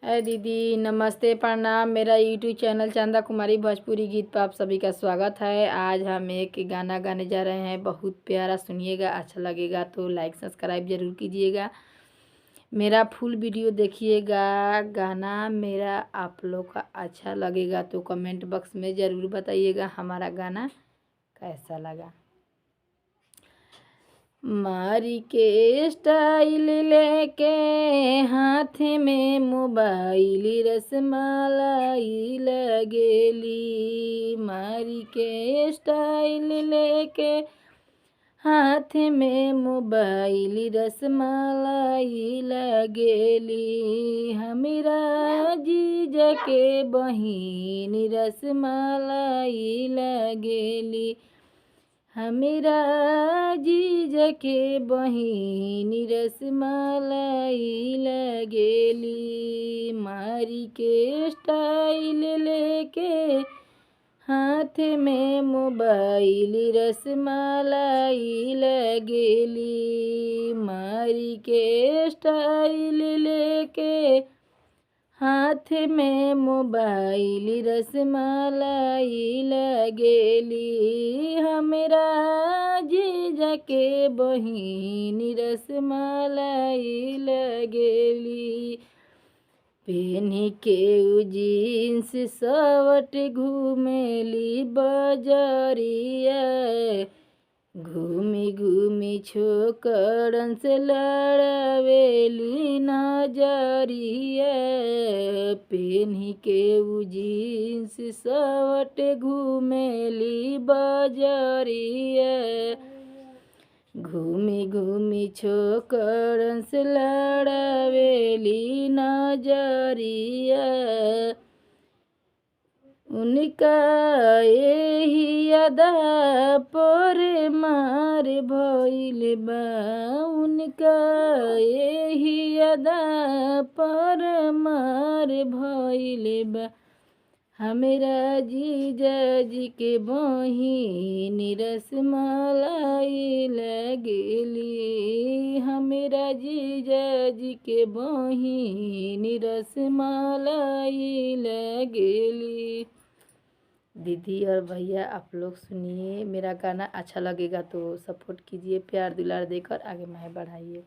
है दीदी, नमस्ते, प्रणाम। मेरा यूट्यूब चैनल चंदा कुमारी भोजपुरी गीत पर आप सभी का स्वागत है। आज हम एक गाना गाने जा रहे हैं, बहुत प्यारा, सुनिएगा। अच्छा लगेगा तो लाइक सब्सक्राइब जरूर कीजिएगा। मेरा फुल वीडियो देखिएगा। गाना मेरा आप लोग का अच्छा लगेगा तो कमेंट बॉक्स में ज़रूर बताइएगा हमारा गाना कैसा लगा। मारी के स्टाइल लेके हाथ में मोबाइल रसमलाई लगेली। मारी के स्टाइल लेके हाथ में मोबाइल रसमलाई लगेली। हमरा जीजा के बहिन रसमलाई लगेली। हमरा जीजा के बहिन रसमलाई लगेली। मारी के स्टाइल लेके हाथ में मोबाइल रसमलाई लगेली। मारी के स्टाइल लेके हाथ में मोबाइल रसमलाई लगेली। हमरा जीजा के बहिन रसमलाई लगेली। पेन्ही के जीन्स शर्ट घूमेली बजरिया। घूमी घूमी छोकरन से लड़ावेली नजरिया। पेन्ही के जीन्स शर्ट घूमेली बजरिया। घूमी घूमी छोकरन से लड़ावेली नजरिया। उनका यही अदा पर मार भइल बा। उनका यही अदा पर मार भइल बा। हमरा जीजा जी के बहिन रसमलाई लगेली। हमरा जीजा जी के बहिन रसमलाई लगेली। दीदी और भैया आप लोग सुनिए, मेरा गाना अच्छा लगेगा तो सपोर्ट कीजिए, प्यार दुलार देकर आगे मैं बढ़ाइए।